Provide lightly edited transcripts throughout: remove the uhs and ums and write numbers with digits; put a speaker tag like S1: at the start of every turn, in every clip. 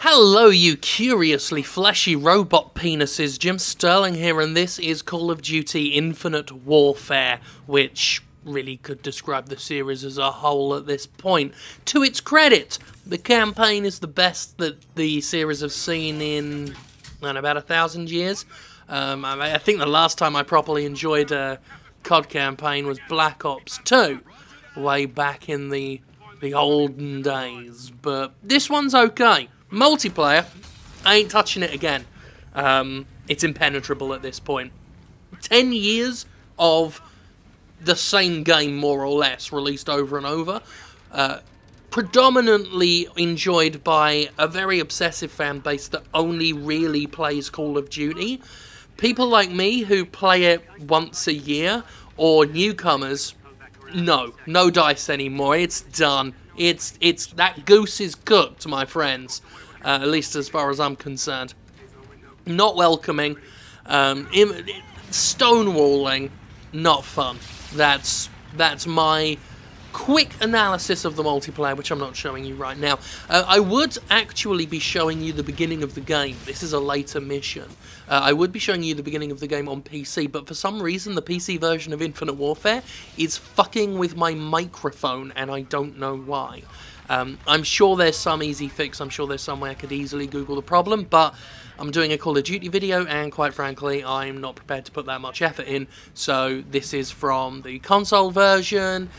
S1: Hello, you curiously fleshy robot penises. Jim Sterling here, and this is Call of Duty Infinite Warfare, which really could describe the series as a whole at this point. To its credit, the campaign is the best that the series has seen in about 1,000 years. I think the last time I properly enjoyed a COD campaign was Black Ops 2, way back in the olden days, but this one's okay. Multiplayer, I ain't touching it again. It's impenetrable at this point. 10 years of the same game, more or less, released over and over. Predominantly enjoyed by a very obsessive fan base that only really plays Call of Duty. People like me who play it once a year, or newcomers, no dice anymore. It's done. It's that goose is cooked, my friends. At least as far as I'm concerned. Not welcoming, stonewalling, not fun. That's my quick analysis of the multiplayer, which I'm not showing you right now. I would actually be showing you the beginning of the game. This is a later mission. I would be showing you the beginning of the game on PC, but for some reason the PC version of Infinite Warfare is fucking with my microphone, and I don't know why. I'm sure there's some easy fix, I'm sure there's some way I could easily Google the problem, but I'm doing a Call of Duty video, and quite frankly, I'm not prepared to put that much effort in, so this is from the console version,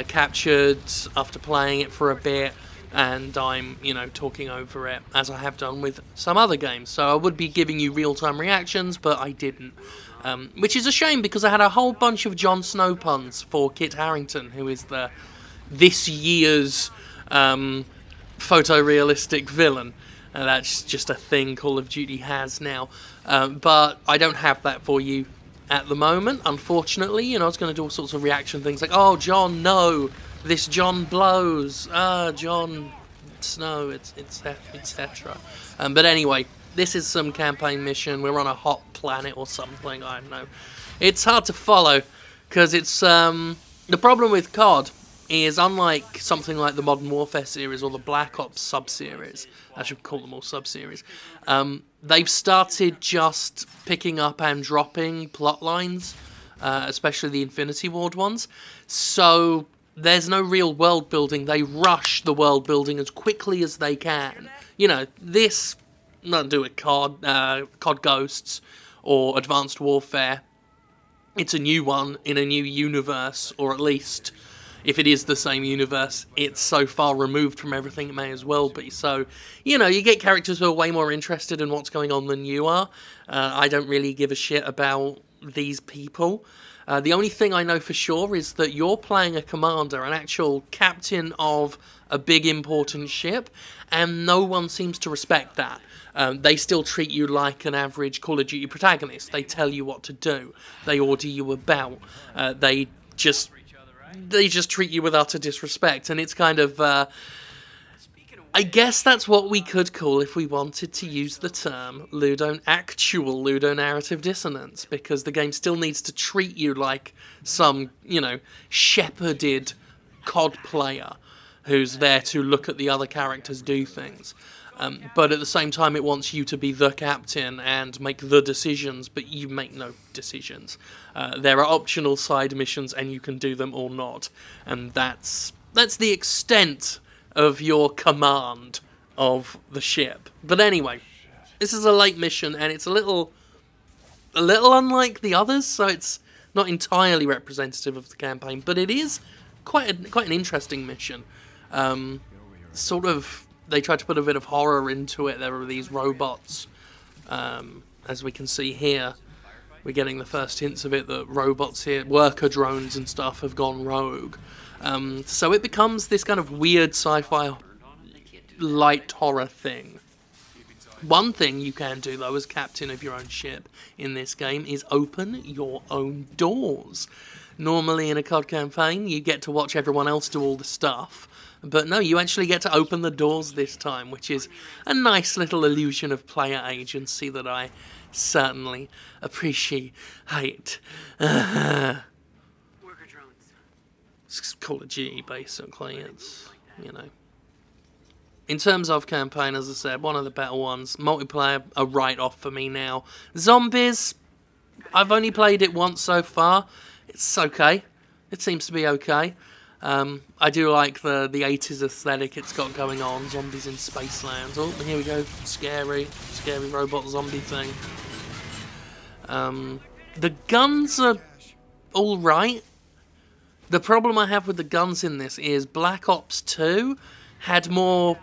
S1: captured after playing it for a bit, and I'm, talking over it, as I have done with some other games. So I would be giving you real-time reactions, but I didn't. Which is a shame, because I had a whole bunch of Jon Snow puns for Kit Harington, who is this year's photorealistic villain. That's just a thing Call of Duty has now. But I don't have that for you at the moment, unfortunately. I was going to do all sorts of reaction things like, oh, Jon, no, this Jon blows, Jon Snow, etc. But anyway, this is some campaign mission. We're on a hot planet or something, I don't know. It's hard to follow, because it's, the problem with COD is, unlike something like the Modern Warfare series or the Black Ops sub-series, I should call them all sub-series, they've started just picking up and dropping plot lines, especially the Infinity Ward ones, so there's no real world building. They rush the world building as quickly as they can. This, nothing to do with COD Ghosts or Advanced Warfare. It's a new one in a new universe, or at least, if it is the same universe, it's so far removed from everything it may as well be. So, you get characters who are way more interested in what's going on than you are. I don't really give a shit about these people. The only thing I know for sure is that you're playing a commander, an actual captain of a big important ship, and no one seems to respect that. They still treat you like an average Call of Duty protagonist. They tell you what to do. They order you about. They just treat you with utter disrespect, and it's kind of, I guess that's what we could call, if we wanted to use the term, actual ludonarrative dissonance, because the game still needs to treat you like some, shepherded COD player who's there to look at the other characters do things. But at the same time, it wants you to be the captain and make the decisions, but you make no decisions. There are optional side missions, and you can do them or not. And that's the extent of your command of the ship. But anyway, this is a late mission, and it's a little unlike the others, so it's not entirely representative of the campaign, but it is quite an interesting mission. They tried to put a bit of horror into it. There are these robots, as we can see here. We're getting the first hints of it, that robots here, worker drones and stuff, have gone rogue. So it becomes this kind of weird sci-fi light horror thing. One thing you can do, though, as captain of your own ship in this game is open your own doors. Normally in a COD campaign, you get to watch everyone else do all the stuff. But no, you actually get to open the doors this time, which is a nice little illusion of player agency that I certainly appreciate. Worker drones. It's Call of Duty, basically. It's, in terms of campaign, as I said, one of the better ones. Multiplayer, a write-off for me now. Zombies, I've only played it once so far. It's okay. It seems to be okay. I do like the 80s aesthetic it's got going on. Zombies in Spaceland. Oh, here we go. Scary robot zombie thing. The guns are alright. The problem I have with the guns in this is Black Ops 2 had more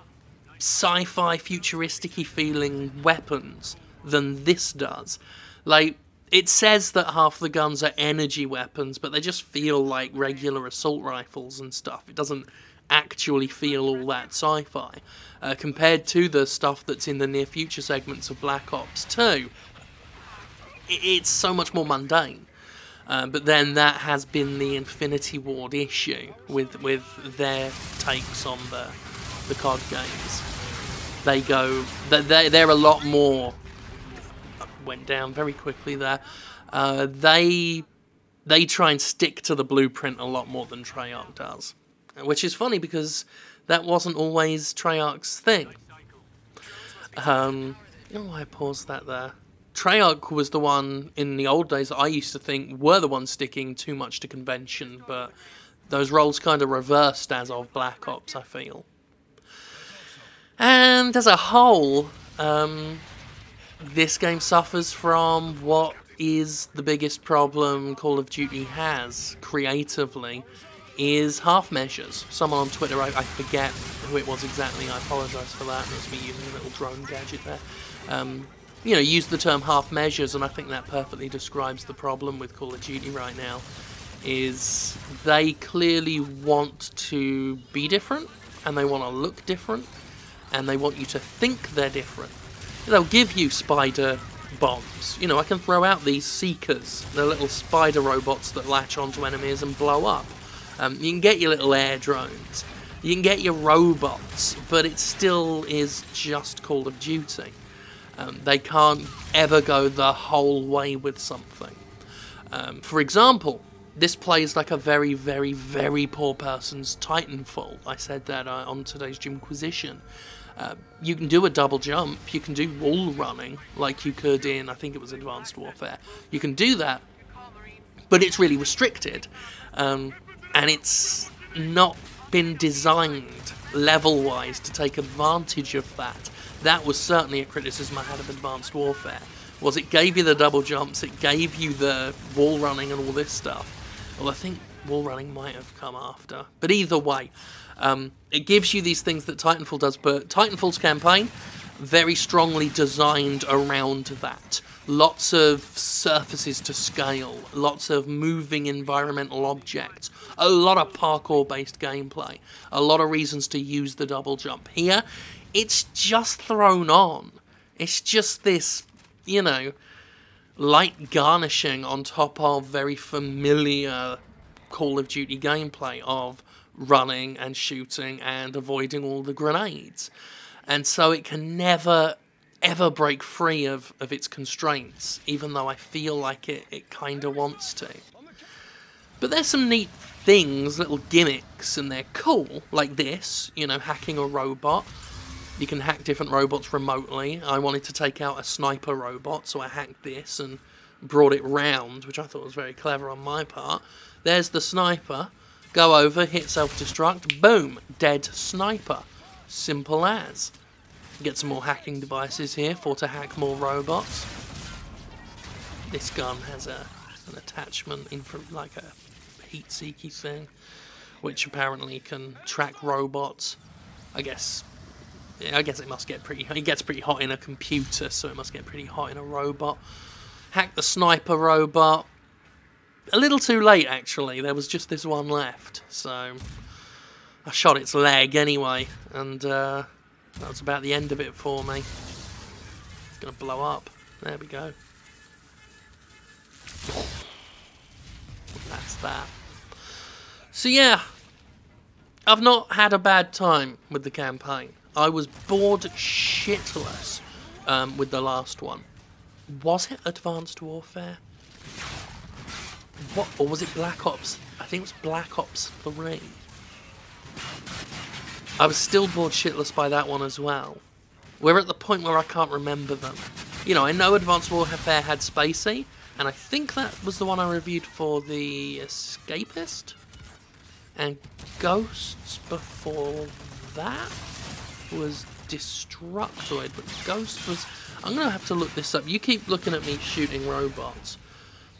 S1: sci-fi futuristic-y feeling weapons than this does. Like, it says that half the guns are energy weapons, but they just feel like regular assault rifles and stuff. It doesn't actually feel all that sci-fi. Compared to the stuff that's in the near future segments of Black Ops 2, it's so much more mundane. But then that has been the Infinity Ward issue with their takes on the COD games. They're a lot more. Went down very quickly there. They try and stick to the blueprint a lot more than Treyarch does, which is funny because that wasn't always Treyarch's thing. Oh, I paused that there. Treyarch was the one in the old days that I used to think were the ones sticking too much to convention, but those roles kind of reversed as of Black Ops, I feel. And as a whole, this game suffers from what is the biggest problem Call of Duty has, creatively, is half measures. Someone on Twitter, I forget who it was exactly, I apologise for that, that's me using a little drone gadget there, used the term half measures, and I think that perfectly describes the problem with Call of Duty right now, is they clearly want to be different, and they want to look different, and they want you to think they're different. They'll give you spider bombs. I can throw out these seekers. They're little spider robots that latch onto enemies and blow up. You can get your little air drones. You can get your robots, but it still is just Call of Duty. They can't ever go the whole way with something. For example, this plays like a very, very, very poor person's Titanfall. I said that on today's Gymquisition. You can do a double jump, you can do wall running, like you could in, I think it was Advanced Warfare. You can do that, but it's really restricted. And it's not been designed level-wise to take advantage of that. That was certainly a criticism I had of Advanced Warfare, was it gave you the double jumps, it gave you the wall running and all this stuff. Well, I think wall running might have come after. But either way, it gives you these things that Titanfall does, but Titanfall's campaign, very strongly designed around that. Lots of surfaces to scale, lots of moving environmental objects, a lot of parkour-based gameplay, a lot of reasons to use the double jump. Here, it's just thrown on. It's just this, light garnishing on top of very familiar Call of Duty gameplay of running and shooting and avoiding all the grenades. And so it can never, ever break free of its constraints, even though I feel like it kind of wants to. But there's some neat things, little gimmicks, and they're cool, like this, hacking a robot. You can hack different robots remotely. I wanted to take out a sniper robot, so I hacked this and brought it round, which I thought was very clever on my part. There's the sniper. Go over, hit self-destruct, boom, dead sniper. Simple as. Get some more hacking devices here to hack more robots. This gun has an attachment in from like a heat-seeky thing, which apparently can track robots. I guess it must get it gets pretty hot in a computer, so it must get pretty hot in a robot. Hack the sniper robot. A little too late, actually. There was just this one left, so I shot its leg anyway, and that was about the end of it for me. It's gonna blow up. There we go. That's that. So yeah, I've not had a bad time with the campaign. I was bored shitless with the last one. Was it Advanced Warfare? What, or was it Black Ops? I think it was Black Ops 3. I was still bored shitless by that one as well. We're at the point where I can't remember them. You know, I know Advanced Warfare had Spacey, and I think that was the one I reviewed for the Escapist. And Ghosts before that was Destructoid, but Ghost was... I'm going to have to look this up. You keep looking at me shooting robots.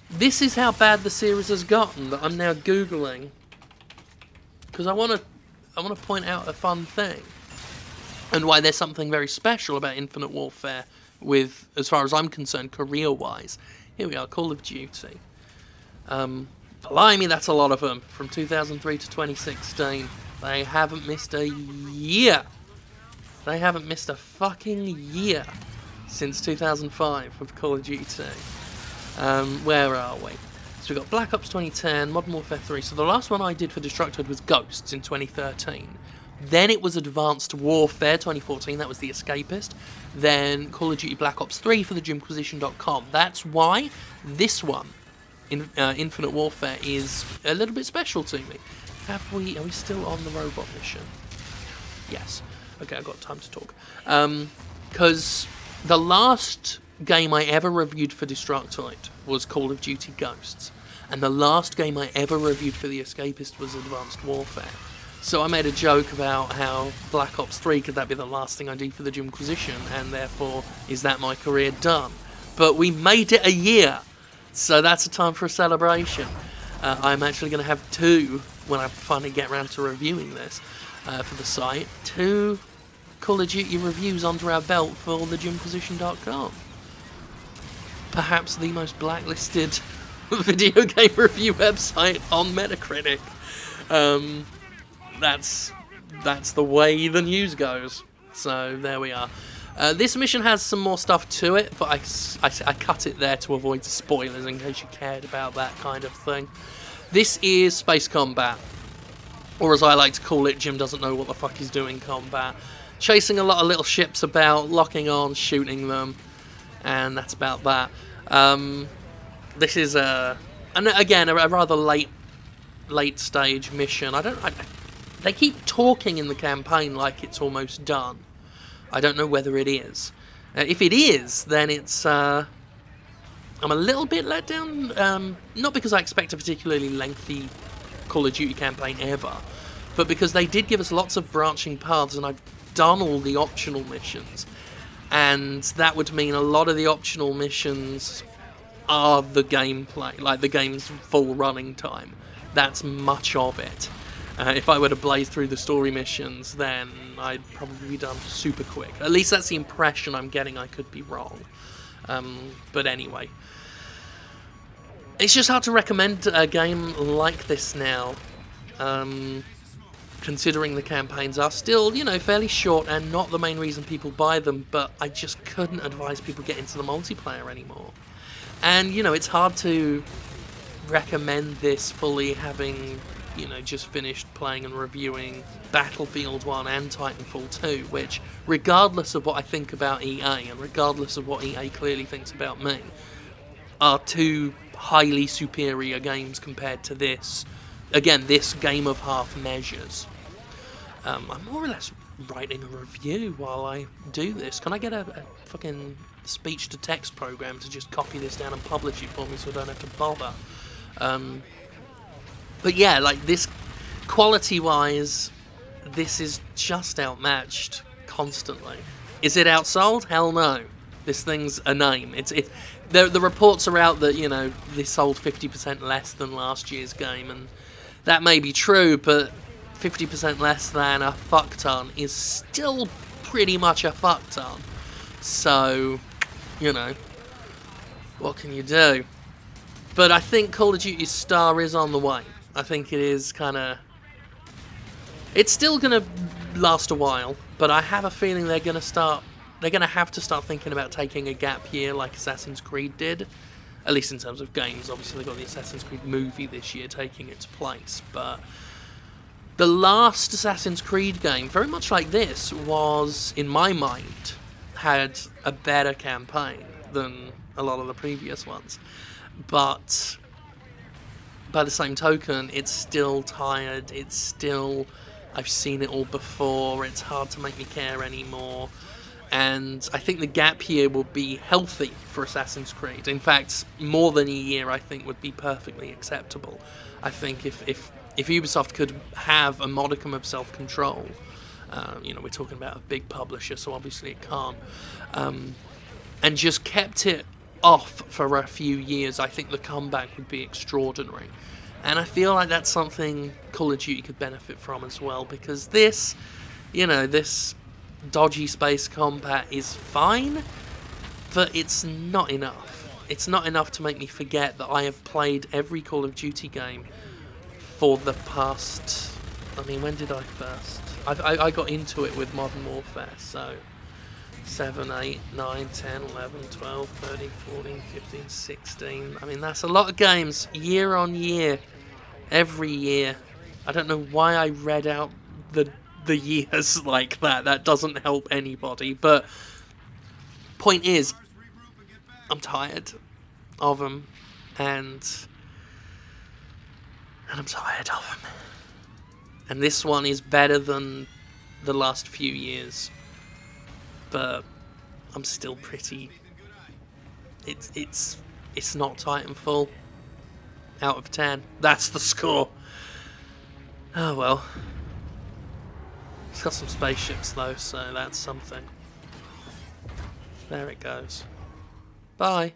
S1: This is how bad the series has gotten that I'm now Googling. Because I want to point out a fun thing. And why there's something very special about Infinite Warfare with, as far as I'm concerned, career-wise. Here we are, Call of Duty. Blimey, that's a lot of them. From 2003 to 2016. They haven't missed a year. They haven't missed a fucking year since 2005 with Call of Duty. Where are we? So we've got Black Ops 2010, Modern Warfare 3. So the last one I did for Destructoid was Ghosts in 2013. Then it was Advanced Warfare 2014, that was The Escapist. Then Call of Duty Black Ops 3 for the Jimquisition.com. That's why this one, Infinite Warfare, is a little bit special to me. Are we still on the robot mission? Yes. Okay, I've got time to talk. Because the last game I ever reviewed for Destructoid was Call of Duty Ghosts. And the last game I ever reviewed for The Escapist was Advanced Warfare. So I made a joke about how Black Ops 3, could that be the last thing I do for the Jimquisition, and therefore, is that my career done? But we made it a year, so that's a time for a celebration. I'm actually going to have two, when I finally get around to reviewing this for the site, 2 Call of Duty reviews under our belt for the Jimquisition.com. Perhaps the most blacklisted video game review website on Metacritic. That's the way the news goes. So there we are. This mission has some more stuff to it, but I cut it there to avoid spoilers in case you cared about that kind of thing. This is Space Combat, or as I like to call it, Jim doesn't know what the fuck he's doing combat. Chasing a lot of little ships about, locking on, shooting them, and that's about that. This is again a rather late stage mission. They keep talking in the campaign like it's almost done. I don't know whether it is. If it is, then it's... I'm a little bit let down, not because I expect a particularly lengthy Call of Duty campaign ever, but because they did give us lots of branching paths, and I've done all the optional missions. And that would mean a lot of the optional missions are the gameplay, like the game's full running time. That's much of it. If I were to blaze through the story missions, then I'd probably be done super quick. At least that's the impression I'm getting. I could be wrong. But anyway. It's just hard to recommend a game like this now. Considering the campaigns are still, you know, fairly short and not the main reason people buy them, but I just couldn't advise people get into the multiplayer anymore. And, you know, it's hard to recommend this fully having... you know, just finished playing and reviewing Battlefield 1 and Titanfall 2, which, regardless of what I think about EA, and regardless of what EA clearly thinks about me, are 2 highly superior games compared to this. Again, this game of half measures. I'm more or less writing a review while I do this. Can I get a fucking speech-to-text program to just copy this down and publish it for me so I don't have to bother? But yeah, like this, quality-wise, this is just outmatched constantly. Is it outsold? Hell no. This thing's a name. The reports are out that, you know, this sold 50% less than last year's game, and that may be true, but 50% less than a fuck ton is still pretty much a fuck ton. So, you know, what can you do? But I think Call of Duty's star is on the way. I think it is kind of... It's still going to last a while, but I have a feeling they're going to have to start thinking about taking a gap year like Assassin's Creed did. At least in terms of games. Obviously they've got the Assassin's Creed movie this year taking its place, but... the last Assassin's Creed game, very much like this, was, in my mind, had a better campaign than a lot of the previous ones. But... by the same token, it's still tired, it's still I've seen it all before. It's hard to make me care anymore. And I think the gap year will be healthy for Assassin's Creed. In fact, more than a year, I think, would be perfectly acceptable. I think if Ubisoft could have a modicum of self-control, you know, we're talking about a big publisher, so obviously it can't, and just kept it off for a few years, I think the comeback would be extraordinary. And I feel like that's something Call of Duty could benefit from as well, because this, you know, this dodgy space combat is fine, but it's not enough. It's not enough to make me forget that I have played every Call of Duty game for the past... I mean, when did I first? I got into it with Modern Warfare, so 7, 8, 9, 10, 11, 12, 13, 14, 15, 16. I mean, that's a lot of games, year on year, every year. I don't know why I read out the years like that. That doesn't help anybody. But point is, I'm tired of them, and I'm tired of them. And this one is better than the last few years, but I'm still pretty... It's not Titanfall. Out of 10. That's the score. Oh well. It's got some spaceships though, so that's something. There it goes. Bye.